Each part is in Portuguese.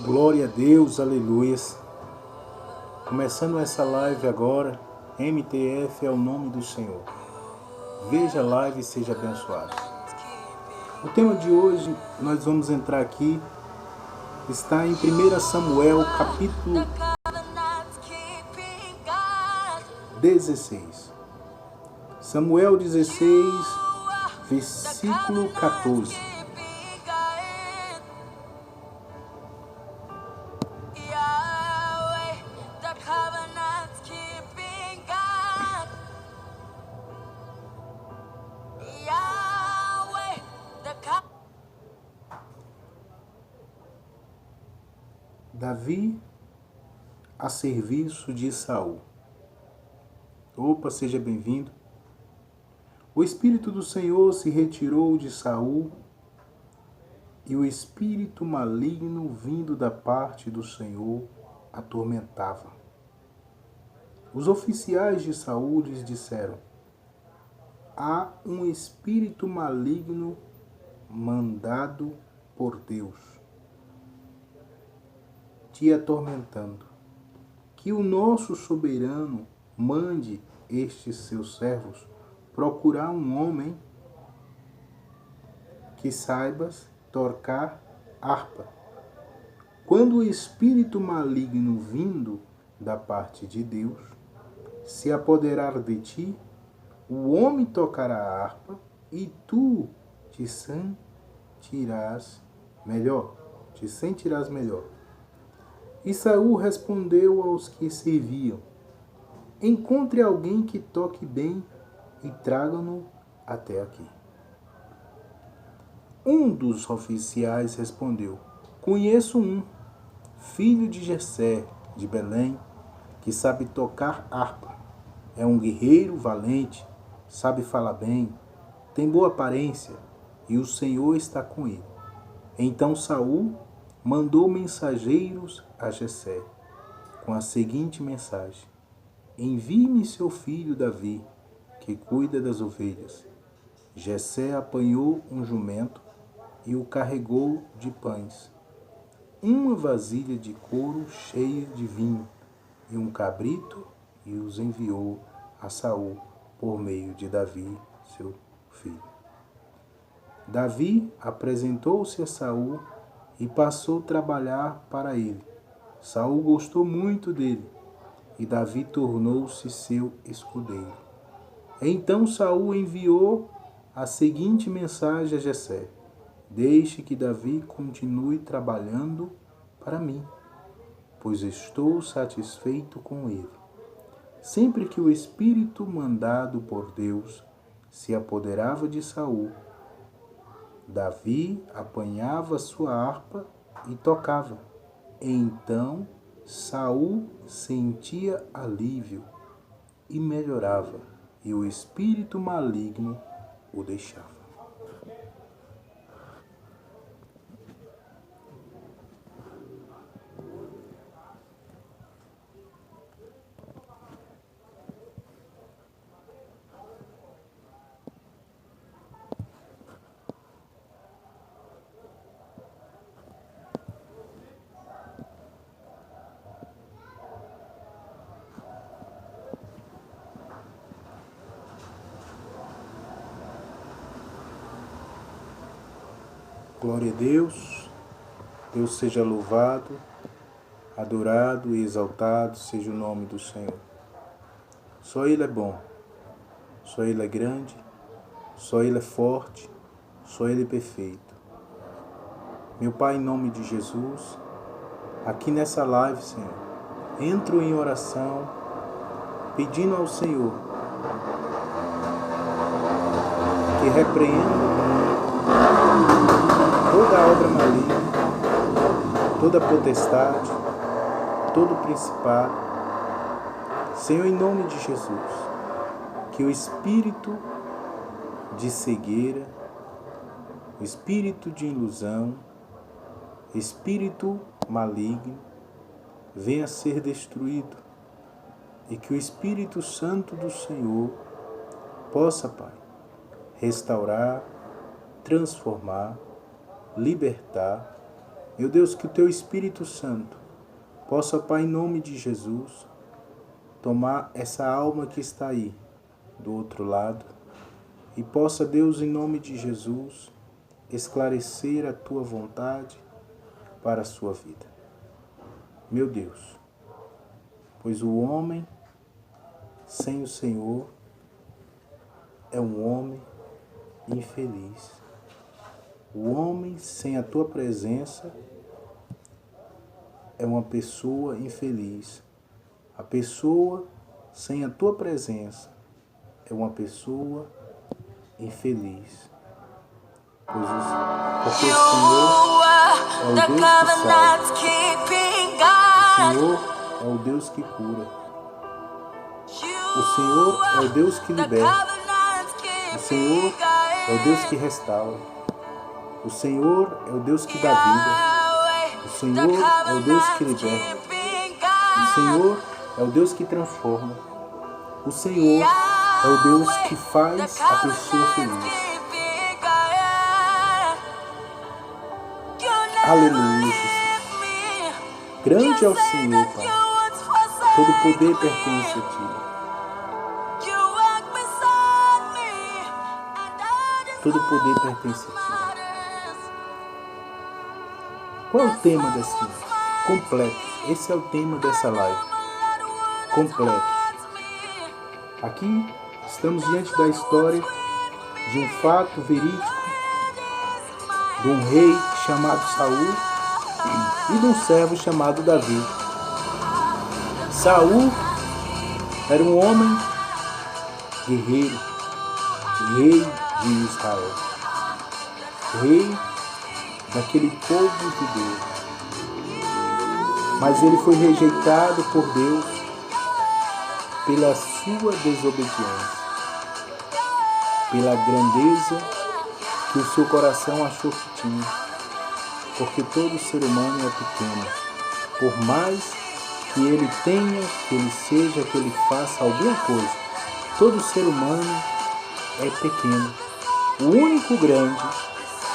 Glória a Deus, aleluias. Começando essa live agora, MTF é o nome do Senhor. Veja a live e seja abençoado. O tema de hoje, nós vamos entrar aqui, está em 1 Samuel, capítulo 16. Samuel 16, versículo 14. Davi a serviço de Saul. Opa, seja bem-vindo. O Espírito do Senhor se retirou de Saul e o espírito maligno vindo da parte do Senhor atormentava. Os oficiais de Saul lhes disseram: há um espírito maligno mandado por Deus te atormentando. Que o nosso soberano mande estes seus servos procurar um homem que saibas tocar harpa. Quando o espírito maligno vindo da parte de Deus se apoderar de ti, o homem tocará a harpa e tu te sentirás melhor. E Saul respondeu aos que serviam: encontre alguém que toque bem e traga-no até aqui. Um dos oficiais respondeu: conheço um, filho de Jessé, de Belém, que sabe tocar harpa. É um guerreiro valente, sabe falar bem, tem boa aparência, e o Senhor está com ele. Então Saul mandou mensageiros a Jessé, com a seguinte mensagem: envie-me seu filho Davi, que cuida das ovelhas. Jessé apanhou um jumento e o carregou de pães, uma vasilha de couro cheia de vinho e um cabrito, e os enviou a Saul por meio de Davi, seu filho. Davi apresentou-se a Saul e passou a trabalhar para ele. Saul gostou muito dele e Davi tornou-se seu escudeiro. Então Saul enviou a seguinte mensagem a Jessé: deixe que Davi continue trabalhando para mim, pois estou satisfeito com ele. Sempre que o espírito mandado por Deus se apoderava de Saul, Davi apanhava sua harpa e tocava. Então Saul sentia alívio e melhorava, e o espírito maligno o deixava. Glória a Deus, Deus seja louvado, adorado e exaltado seja o nome do Senhor. Só Ele é bom, só Ele é grande, só Ele é forte, só Ele é perfeito. Meu Pai, em nome de Jesus, aqui nessa live, Senhor, entro em oração, pedindo ao Senhor que repreenda toda a obra maligna, toda a potestade, todo o principado. Senhor, em nome de Jesus, que o espírito de cegueira, o espírito de ilusão, espírito maligno, venha a ser destruído e que o Espírito Santo do Senhor possa, Pai, restaurar, transformar, libertar Meu Deus, que o Teu Espírito Santo possa, Pai, em nome de Jesus, tomar essa alma que está aí do outro lado e possa, Deus, em nome de Jesus, esclarecer a Tua vontade para a sua vida. Meu Deus, pois o homem sem o Senhor é um homem infeliz. O homem sem a Tua presença é uma pessoa infeliz. A pessoa sem a Tua presença é uma pessoa infeliz. Porque o Senhor é o Deus que salva. O Senhor é o Deus que cura. O Senhor é o Deus que liberta. O Senhor é o Deus que restaura. O Senhor é o Deus que dá vida. O Senhor é o Deus que liberta. O Senhor é o Deus que transforma. O Senhor é o Deus que faz a pessoa feliz. Aleluia, Jesus. Grande é o Senhor, Pai. Todo poder pertence a Ti. Todo poder pertence a Ti. Qual é o tema dessa live? Completos. Esse é o tema dessa live. Completos. Aqui estamos diante da história de um fato verídico de um rei chamado Saul e de um servo chamado Davi. Saul era um homem guerreiro, rei de Israel, rei daquele povo judeu. Mas ele foi rejeitado por Deus pela sua desobediência, pela grandeza que o seu coração achou que tinha, porque todo ser humano é pequeno. Por mais que ele tenha, que ele seja, que ele faça alguma coisa, todo ser humano é pequeno. O único grande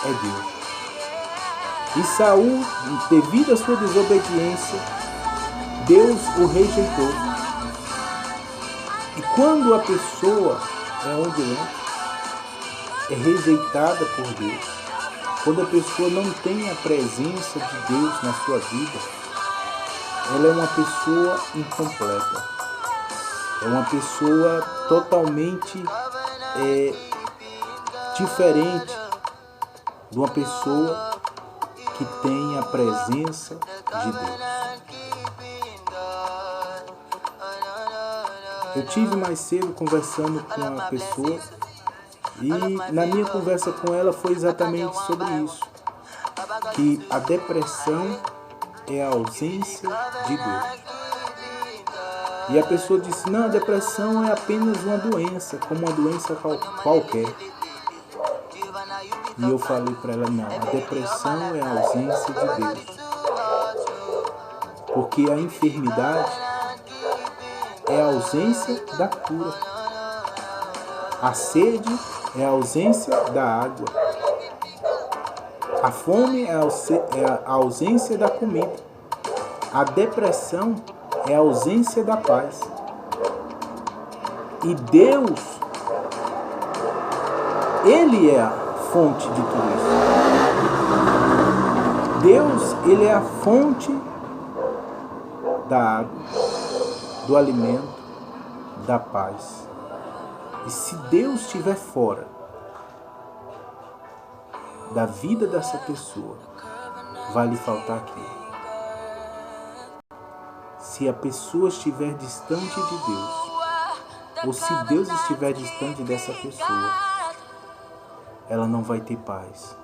é Deus. E Saul, devido à sua desobediência, Deus o rejeitou. E quando a pessoa é rejeitada por Deus, quando a pessoa não tem a presença de Deus na sua vida, ela é uma pessoa incompleta. É uma pessoa totalmente diferente de uma pessoa que tem a presença de Deus. Eu tive mais cedo conversando com uma pessoa e na minha conversa com ela foi exatamente sobre isso, que a depressão é a ausência de Deus. E a pessoa disse, não, a depressão é apenas uma doença, como uma doença qualquer. E eu falei para ela, não, a depressão é a ausência de Deus. Porque a enfermidade é a ausência da cura. A sede é a ausência da água. A fome é a ausência da comida. A depressão é a ausência da paz. E Deus, Ele é a fonte de tudo isso. Deus, Ele é a fonte da água, do alimento, da paz. E se Deus estiver fora da vida dessa pessoa, vai lhe faltar aquilo. Se a pessoa estiver distante de Deus, ou se Deus estiver distante dessa pessoa, ela não vai ter paz.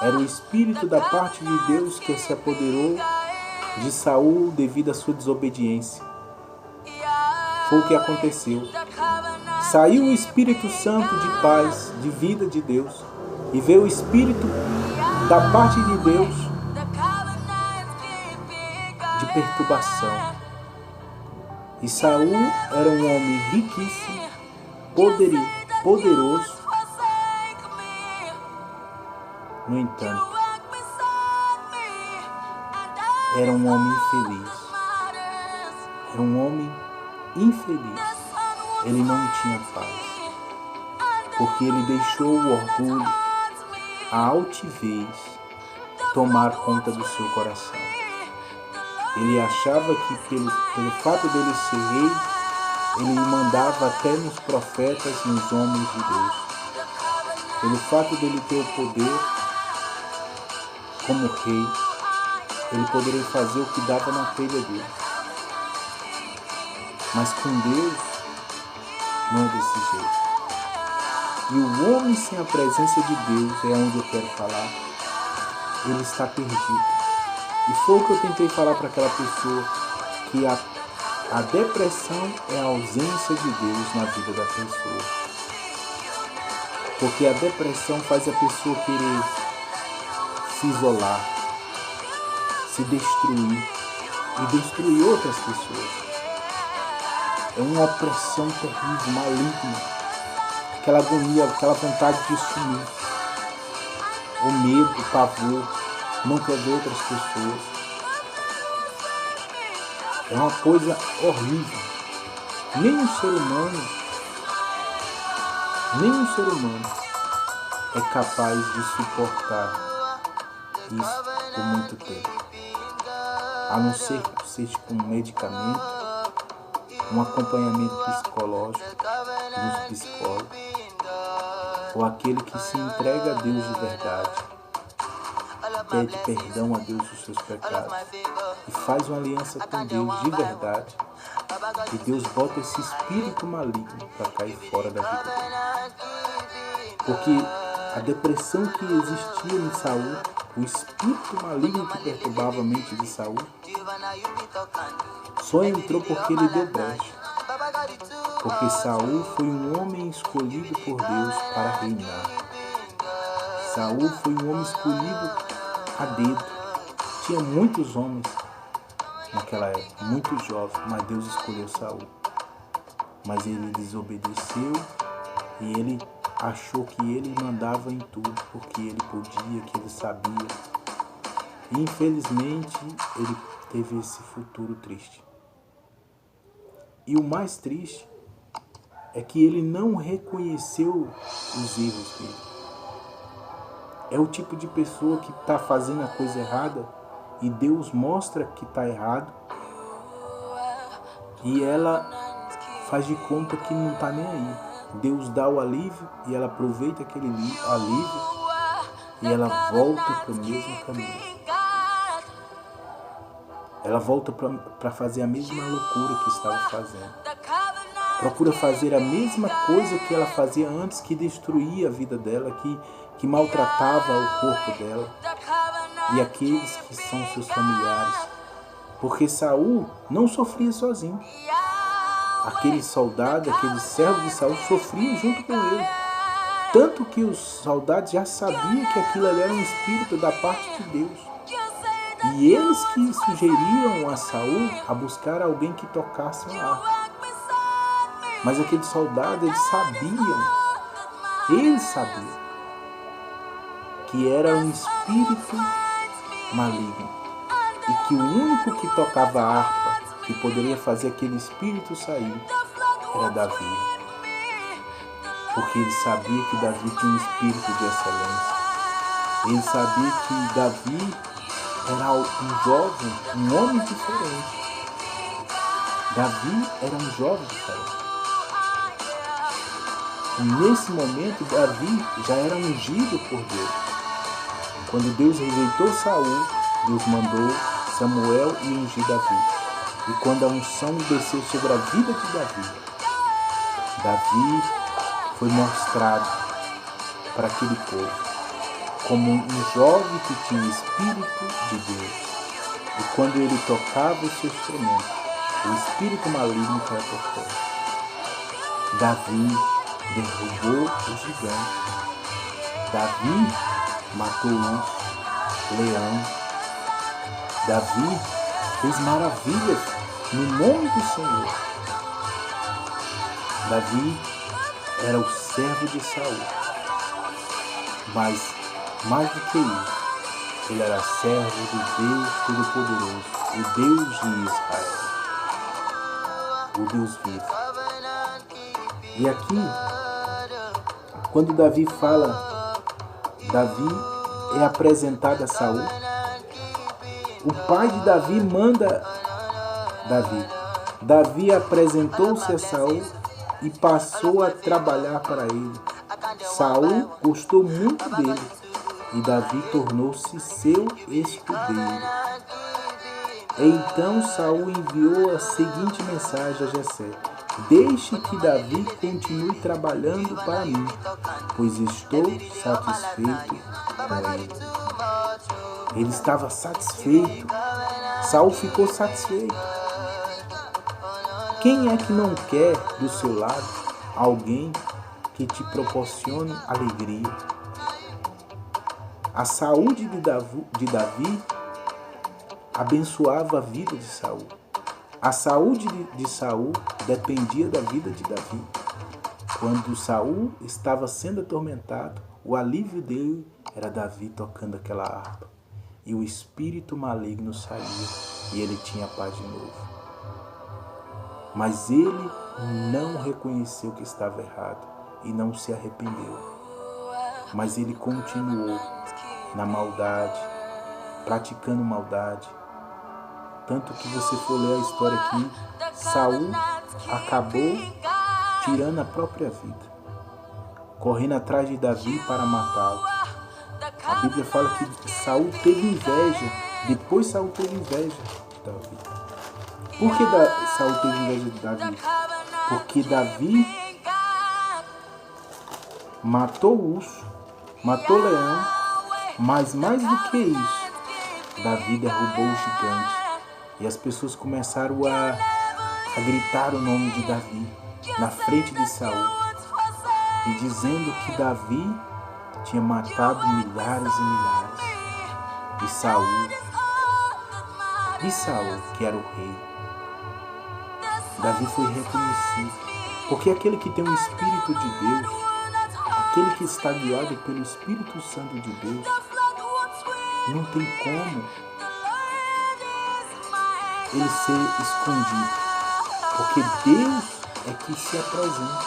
Era o Espírito da parte de Deus que se apoderou de Saul devido à sua desobediência. Foi o que aconteceu. Saiu o Espírito Santo de paz, de vida de Deus, e veio o Espírito da parte de Deus de perturbação. E Saul era um homem riquíssimo, poderoso. No entanto, era um homem infeliz. Era um homem infeliz. Ele não tinha paz, porque ele deixou o orgulho, a altivez, tomar conta do seu coração. Ele achava que pelo fato dele ser rei, ele mandava até nos profetas, nos homens de Deus. Pelo fato dele ter o poder como rei, ele poderia fazer o que dava na telha dele. Mas com Deus, não é desse jeito. E o homem sem a presença de Deus, é onde eu quero falar, ele está perdido. E foi o que eu tentei falar para aquela pessoa, que a depressão é a ausência de Deus na vida da pessoa. Porque a depressão faz a pessoa querer se isolar, se destruir e destruir outras pessoas. É uma opressão terrível, maligna. Aquela agonia, aquela vontade de sumir. O medo, o pavor, não quer ver outras pessoas. É uma coisa horrível. Nenhum ser humano é capaz de suportar isso por muito tempo. A não ser que seja com um medicamento, um acompanhamento psicológico dos psicólogos, ou aquele que se entrega a Deus de verdade, pede perdão a Deus dos seus pecados e faz uma aliança com Deus de verdade, e Deus bota esse espírito maligno para cair fora da vida dele. Porque a depressão que existia em Saul, o espírito maligno que perturbava a mente de Saul, só entrou porque ele deu brecha. Porque Saul foi um homem escolhido por Deus para reinar. Saul foi um homem escolhido a dedo. Tinha muitos homens naquela época, muitos jovens, mas Deus escolheu Saul. Mas ele desobedeceu e ele achou que ele mandava em tudo, porque ele podia, que ele sabia. E infelizmente ele teve esse futuro triste. E o mais triste é que ele não reconheceu os erros dele. É o tipo de pessoa que está fazendo a coisa errada e Deus mostra que está errado e ela faz de conta que não está nem aí. Deus dá o alívio e ela aproveita aquele alívio e ela volta para o mesmo caminho. Ela volta para fazer a mesma loucura que estava fazendo. Procura fazer a mesma coisa que ela fazia antes, que destruía a vida dela, que maltratava o corpo dela e aqueles que são seus familiares. Porque Saul não sofria sozinho. Aqueles soldados, aqueles servos de Saul sofriam junto com ele. Tanto que os soldados já sabiam que aquilo ali era um espírito da parte de Deus. E eles que sugeriram a Saul a buscar alguém que tocasse uma harpa. Mas aqueles soldados, eles sabiam que era um espírito maligno. E que o único que tocava a harpa, que poderia fazer aquele espírito sair, era Davi. Porque ele sabia que Davi tinha um espírito de excelência. Ele sabia que Davi era um jovem, um homem diferente. Davi era um jovem diferente. E nesse momento, Davi já era ungido por Deus. Quando Deus rejeitou Saul, Deus mandou Samuel e ungir Davi. E quando a unção desceu sobre a vida de Davi, Davi foi mostrado para aquele povo como um jovem que tinha o Espírito de Deus. E quando ele tocava o seu instrumento, o espírito maligno caia por terra. Davi derrubou o gigante. Davi matou o urso, leão. Davi fez maravilhas no nome do Senhor. Davi era o servo de Saul. Mas, mais do que isso, Ele era servo do Deus Todo-Poderoso, o Deus de Israel, o Deus vivo. E aqui, quando Davi fala, Davi é apresentado a Saul, o pai de Davi manda Davi. Davi apresentou-se a Saul e passou a trabalhar para ele. Saul gostou muito dele e Davi tornou-se seu escudeiro. Então Saul enviou a seguinte mensagem a Jessé: deixe que Davi continue trabalhando para mim, pois estou satisfeito com ele. Ele estava satisfeito. Saul ficou satisfeito. Quem é que não quer do seu lado alguém que te proporcione alegria? A saúde de Davi abençoava a vida de Saul. A saúde de Saul dependia da vida de Davi. Quando Saul estava sendo atormentado, o alívio dele era Davi tocando aquela harpa. E o espírito maligno saía e ele tinha paz de novo. Mas ele não reconheceu que estava errado e não se arrependeu. Mas ele continuou na maldade, praticando maldade. Tanto que você for ler a história aqui, Saul acabou tirando a própria vida, correndo atrás de Davi para matá-lo. A Bíblia fala que Saul teve inveja, depois Saul teve inveja de Davi. Por que Saul teve inveja de Davi? Porque Davi matou o urso, matou o leão, mas mais do que isso, Davi derrubou o gigante. E as pessoas começaram a gritar o nome de Davi na frente de Saul, e dizendo que Davi tinha matado milhares e milhares. E Saul, que era o rei, Davi foi reconhecido, porque aquele que tem o Espírito de Deus, aquele que está guiado pelo Espírito Santo de Deus, não tem como ele ser escondido, porque Deus é que se apresenta.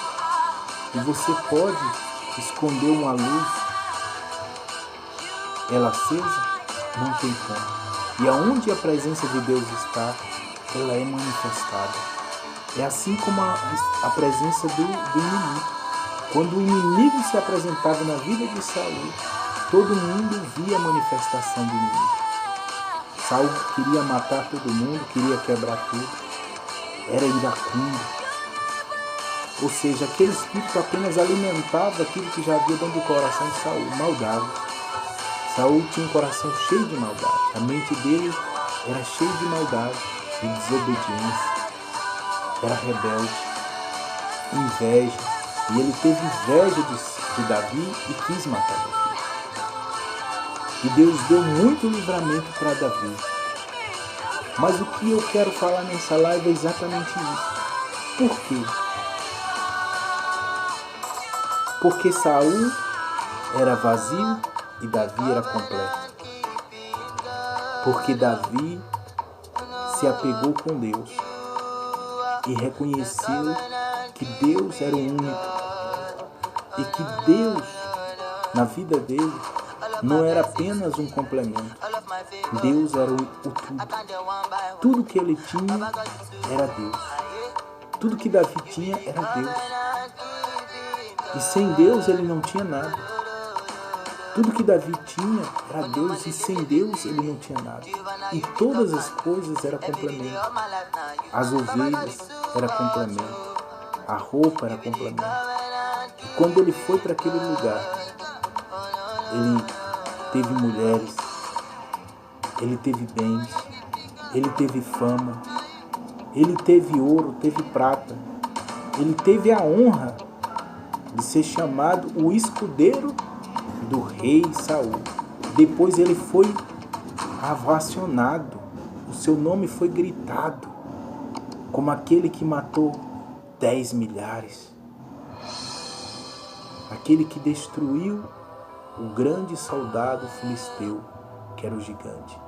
E você pode esconder uma luz, ela acesa, não tem como. E aonde a presença de Deus está, ela é manifestada. É assim como a presença do inimigo. Quando o inimigo se apresentava na vida de Saul, todo mundo via a manifestação do inimigo. Saul queria matar todo mundo, queria quebrar tudo. Era iracundo. Ou seja, aquele espírito apenas alimentava aquilo que já havia dentro do coração de Saul, maldade. Saul tinha um coração cheio de maldade. A mente dele era cheia de maldade, de desobediência. Era rebelde, inveja. E ele teve inveja de Davi e quis matar Davi. E Deus deu muito livramento para Davi. Mas o que eu quero falar nessa live é exatamente isso. Por quê? Porque Saul era vazio e Davi era completo. Porque Davi se apegou com Deus e reconheceu que Deus era o único e que Deus, na vida dele, não era apenas um complemento. Deus era o tudo. Tudo que ele tinha era Deus. Tudo que Davi tinha era Deus. E sem Deus ele não tinha nada. Tudo que Davi tinha era Deus e sem Deus ele não tinha nada. E todas as coisas eram complemento. As ovelhas eram complemento. A roupa era complemento. E quando ele foi para aquele lugar, ele teve mulheres, ele teve bens, ele teve fama, ele teve ouro, teve prata, ele teve a honra de ser chamado o escudeiro do rei Saul. Depois ele foi ovacionado, o seu nome foi gritado como aquele que matou 10 milhares, aquele que destruiu o grande soldado filisteu que era o gigante.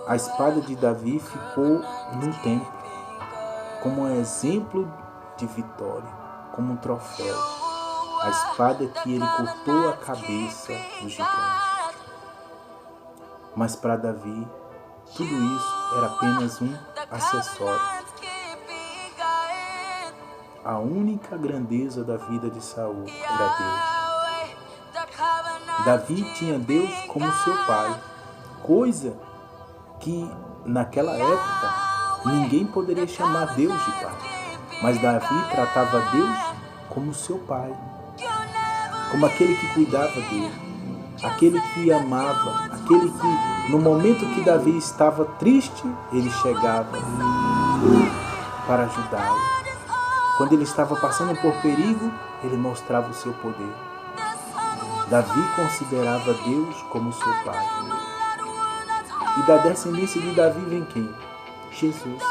A espada de Davi ficou no templo como um exemplo de vitória, como um troféu. A espada que ele cortou a cabeça do gigante. Mas para Davi, tudo isso era apenas um acessório. A única grandeza da vida de Saul era Deus. Davi tinha Deus como seu pai, coisa que naquela época ninguém poderia chamar Deus de pai. Mas Davi tratava Deus como seu pai, como aquele que cuidava dele, aquele que amava, aquele que no momento que Davi estava triste, ele chegava para ajudá-lo. Quando ele estava passando por perigo, ele mostrava o seu poder. Davi considerava Deus como seu pai. E da descendência de Davi vem quem? Jesus.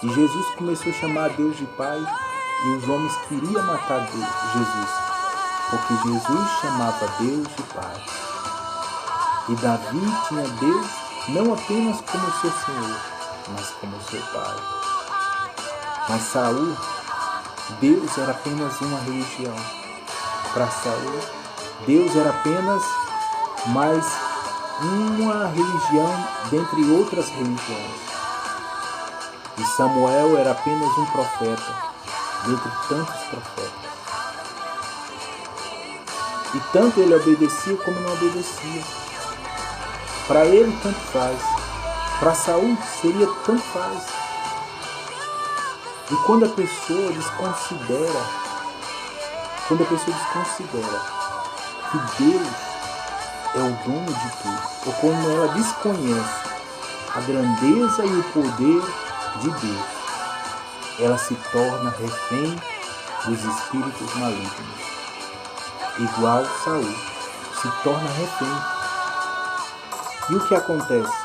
E Jesus começou a chamar Deus de pai e os homens queriam matar Jesus, porque Jesus chamava Deus de pai. E Davi tinha Deus não apenas como seu Senhor, mas como seu pai. Mas Saul, Deus era apenas uma religião. Para Saul, Deus era apenas mais uma religião dentre outras religiões. E Samuel era apenas um profeta, dentre tantos profetas. E tanto ele obedecia como não obedecia. Para ele, tanto faz. Para Saul, seria tanto faz. E quando a pessoa desconsidera que Deus é o dono de tudo, ou quando ela desconhece a grandeza e o poder de Deus, ela se torna refém dos espíritos malignos. Igual Saul, se torna refém. E o que acontece?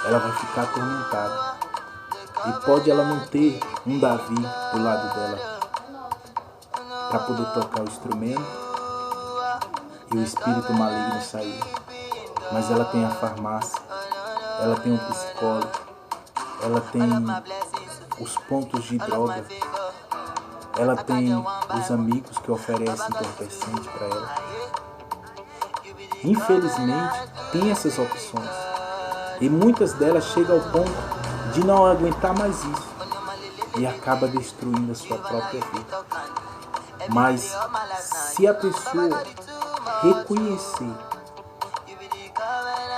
Ela vai ficar atormentada. E pode ela não ter um Davi do lado dela para poder tocar o instrumento e o espírito maligno sair. Mas ela tem a farmácia, ela tem um psicólogo, ela tem os pontos de droga, ela tem os amigos que oferecem entorpecente para ela. Infelizmente, tem essas opções. E muitas delas chegam ao ponto de não aguentar mais isso e acaba destruindo a sua própria vida. Mas se a pessoa reconhecer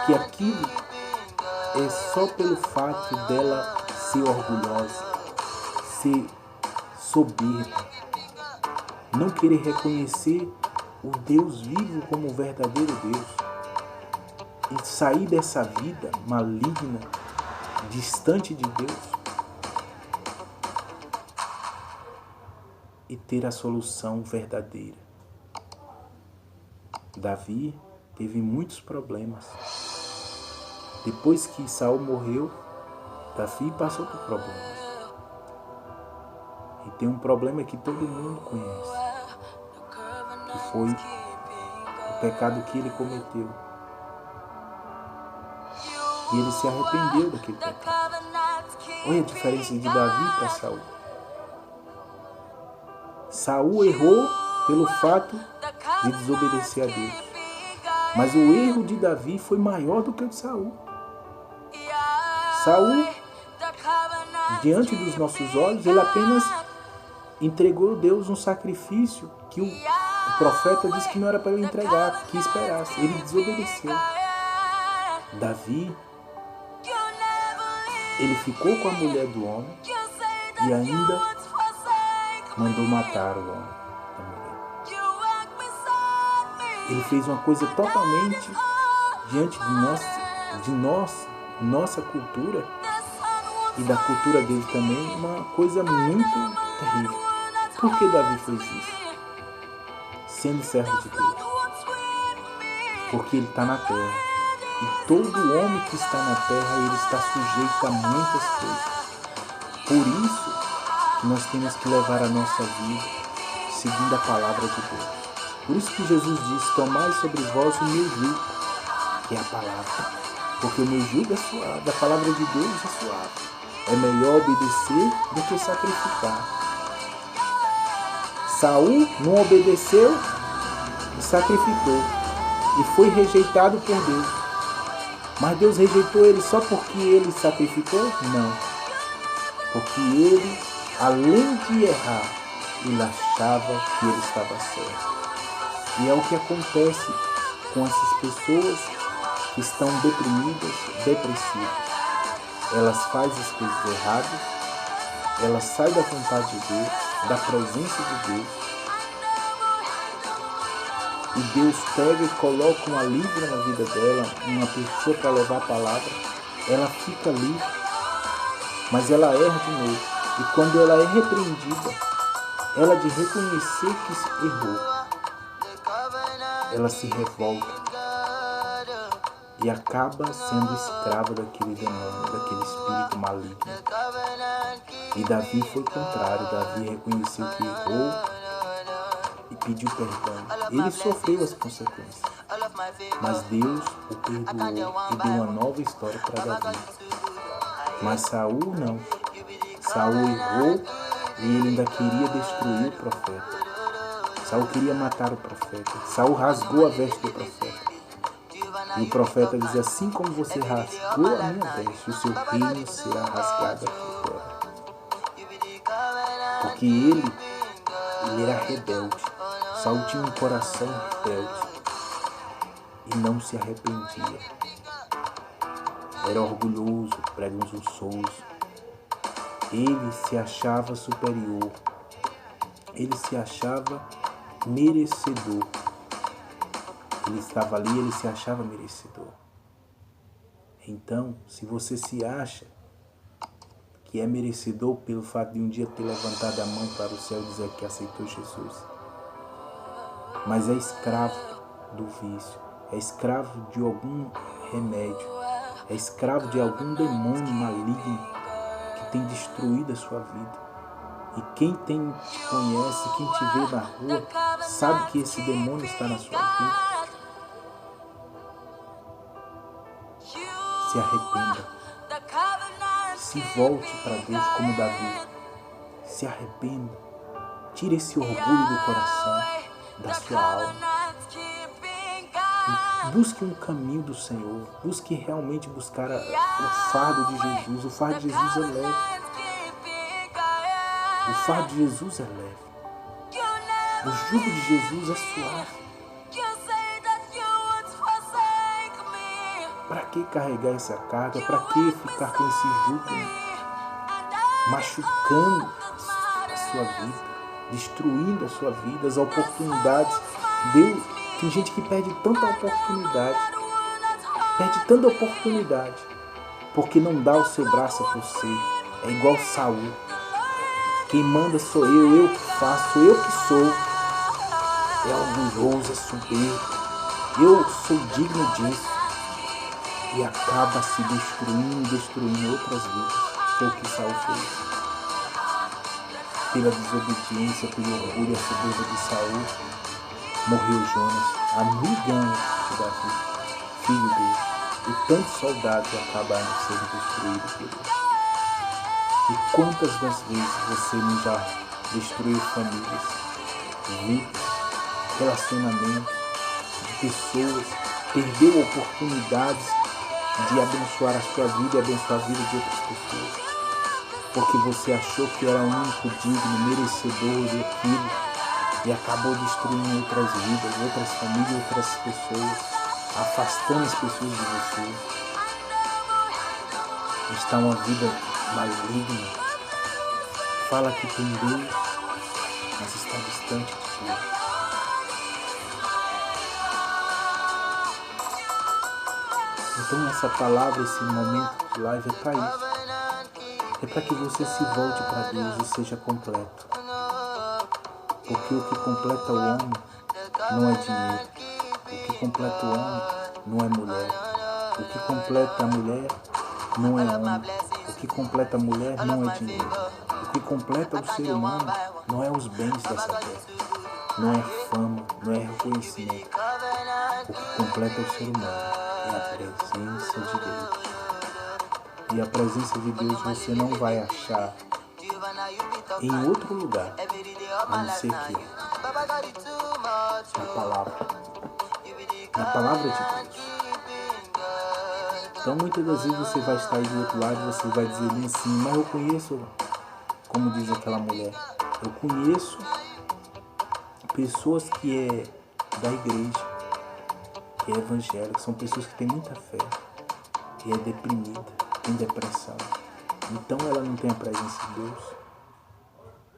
que aquilo é só pelo fato dela ser orgulhosa, ser soberba, não querer reconhecer o Deus vivo como o verdadeiro Deus e sair dessa vida maligna, distante de Deus, e ter a solução verdadeira. Davi teve muitos problemas. Depois que Saul morreu, Davi passou por problemas. E tem um problema que todo mundo conhece, que foi o pecado que ele cometeu. E ele se arrependeu daquele pecado. Olha a diferença de Davi para Saul. Saul errou pelo fato de desobedecer a Deus. Mas o erro de Davi foi maior do que o de Saul. Saul, diante dos nossos olhos, ele apenas entregou a Deus um sacrifício que o profeta disse que não era para ele entregar, que esperasse. Ele desobedeceu. Davi, ele ficou com a mulher do homem e ainda mandou matar o homem da mulher. Ele fez uma coisa totalmente diante de nossa cultura e da cultura dele também, uma coisa muito terrível. Por que Davi fez isso? Sendo servo de Deus. Porque ele está na terra. E todo homem que está na terra, ele está sujeito a muitas coisas. Por isso que nós temos que levar a nossa vida seguindo a palavra de Deus. Por isso que Jesus disse: tomai sobre vós o meu jugo que é a palavra. Porque o meu jugo é suave, a palavra de Deus é suave. É melhor obedecer do que sacrificar. Saul não obedeceu e sacrificou. E foi rejeitado por Deus. Mas Deus rejeitou ele só porque ele sacrificou? Não. Porque ele, além de errar, ele achava que ele estava certo. E é o que acontece com essas pessoas que estão deprimidas, depressivas. Elas fazem as coisas erradas, elas saem da vontade de Deus, da presença de Deus. E Deus pega e coloca um alívio na vida dela, uma pessoa para levar a palavra. Ela fica livre, mas ela erra de novo. E quando ela é repreendida, ela de reconhecer que errou, ela se revolta e acaba sendo escrava daquele demônio, daquele espírito maligno. E Davi foi contrário. Davi reconheceu que errou e pediu perdão. Ele sofreu as consequências, mas Deus o perdoou e deu uma nova história para Davi. Mas Saul não. Saul errou e ele ainda queria destruir o profeta. Saul queria matar o profeta. Saul rasgou a veste do profeta. E o profeta diz: assim como você rasgou a minha veste, o seu reino será rasgado aqui fora. Porque ele era rebelde. Saul tinha um coração rebelde e não se arrependia. Era orgulhoso, presunçoso. Ele se achava superior. Ele se achava merecedor. Ele estava ali, ele se achava merecedor. Então, se você se acha que é merecedor pelo fato de um dia ter levantado a mão para o céu e dizer que aceitou Jesus, mas é escravo do vício, é escravo de algum remédio, é escravo de algum demônio maligno que tem destruído a sua vida. E quem te conhece, quem te vê na rua, sabe que esse demônio está na sua vida. Se arrependa. Se volte para Deus como Davi. Se arrependa. Tire esse orgulho do coração, da sua alma. E busque um caminho do Senhor. Busque realmente buscar o fardo de Jesus. O fardo de Jesus é leve. O fardo de Jesus é leve. O jugo de Jesus é suave. Para que carregar essa carga? Para que ficar com esse jugo machucando a sua vida, destruindo a sua vida, as oportunidades? Deus, tem gente que perde tanta oportunidade, porque não dá o seu braço a você. É igual Saul. Quem manda sou eu que faço, sou eu que sou. É orgulhoso, é soberbo. Eu sou digno disso. E acaba se destruindo outras vidas. Foi o que Saul fez. Pela desobediência, pelo orgulho e a soberba de Saul, morreu Jonas, amigão de Davi, filho dele. E tantos soldados acabaram sendo destruídos por ele. E quantas das vezes você não já destruiu famílias, vidas, relacionamentos de pessoas, perdeu oportunidades de abençoar a sua vida e abençoar a vida de outras pessoas, porque você achou que era o único digno, merecedor daquilo e acabou destruindo outras vidas, outras famílias, outras pessoas, afastando as pessoas de você. Está uma vida maligna. Fala que tem Deus, mas está distante de Deus. Então essa palavra, esse momento de live é para isso. É para que você se volte para Deus e seja completo. Porque o que completa o homem não é dinheiro. O que completa o homem não é mulher. O que completa a mulher não é homem. O que completa a mulher não é dinheiro. O que completa o ser humano não é os bens dessa terra. Não é fama, não é reconhecimento. O que completa o ser humano é a presença de Deus. E a presença de Deus você não vai achar em outro lugar, a não ser que na palavra de Deus. Então muitas das vezes você vai estar aí do outro lado e você vai dizer bem assim, mas eu conheço, como diz aquela mulher, eu conheço pessoas que é da igreja, que é evangélica, são pessoas que têm muita fé, e é deprimida, tem depressão. Então ela não tem a presença de Deus.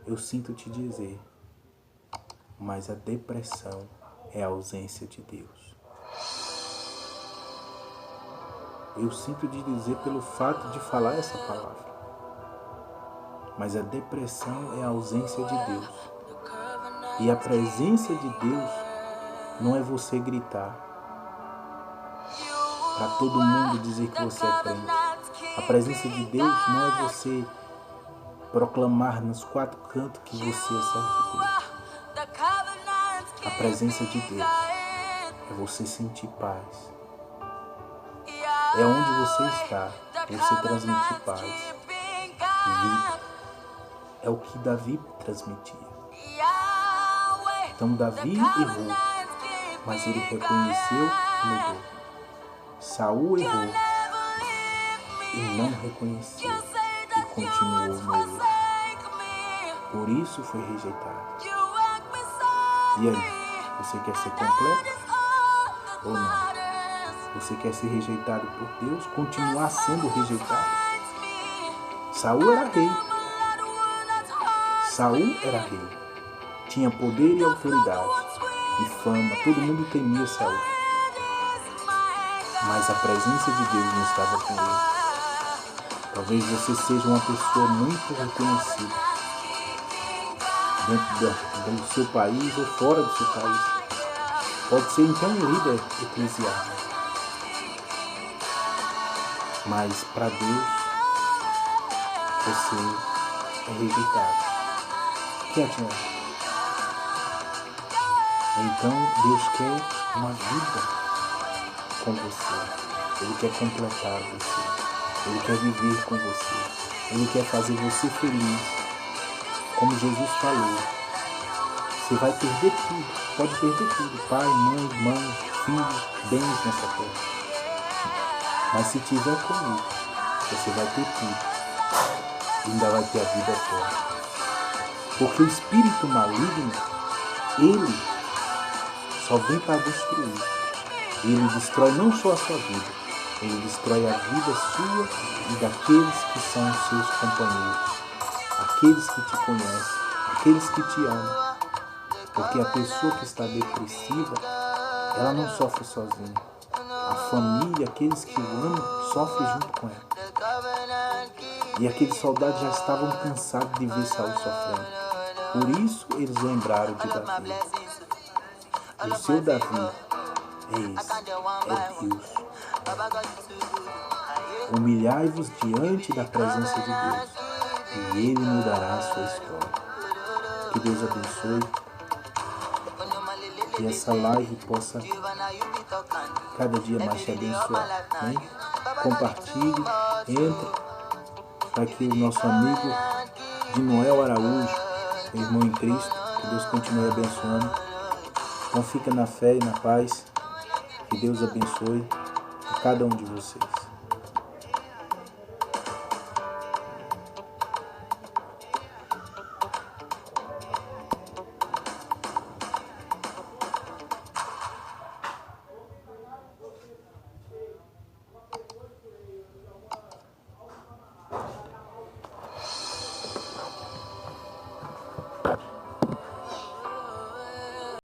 Eu sinto te dizer, mas a depressão é a ausência de Deus. Eu sinto te dizer pelo fato de falar essa palavra, mas a depressão é a ausência de Deus. E a presença de Deus não é você gritar para todo mundo dizer que você é crente. A presença de Deus não é você proclamar nos quatro cantos que você é servo de Deus. A presença de Deus é você sentir paz. É onde você está, você transmitir paz, vida. É o que Davi transmitia. Então Davi errou, mas ele reconheceu e mudou. Saul errou e não reconheceu e continuou no erro. Por isso foi rejeitado. E aí, você quer ser completo ou não? Você quer ser rejeitado por Deus, continuar sendo rejeitado? Saul era rei. Saul era rei. Tinha poder e autoridade e fama. Todo mundo temia Saul. Mas a presença de Deus não estava com ele. Talvez você seja uma pessoa muito reconhecida dentro do seu país ou fora do seu país. Pode ser então um líder eclesiástico. Mas para Deus, você é rejeitado. Que adianta? Então Deus quer uma vida com você. Ele quer completar você. Ele quer viver com você. Ele quer fazer você feliz. Como Jesus falou, você vai perder tudo. Pode perder tudo. Pai, mãe, irmão, filho, bens nessa terra. Mas se tiver comigo, você vai ter tudo. E ainda vai ter a vida toda. Porque o espírito maligno, ele só vem para destruir. Ele destrói não só a sua vida, ele destrói a vida sua e daqueles que são os seus companheiros. Aqueles que te conhecem, aqueles que te amam. Porque a pessoa que está depressiva, ela não sofre sozinha. A família, aqueles que o amam, sofrem junto com ela. E aqueles soldados já estavam cansados de ver Saul sofrendo. Por isso eles lembraram de Davi. O seu Davi é esse, é Deus. Humilhai-vos diante da presença de Deus e Ele mudará a sua história. Que Deus abençoe. Que essa live possa cada dia mais te abençoar. Né? Compartilhe, entre, para que o nosso amigo de Noel Araújo, meu irmão em Cristo, que Deus continue abençoando. Então fica na fé e na paz. Que Deus abençoe a cada um de vocês.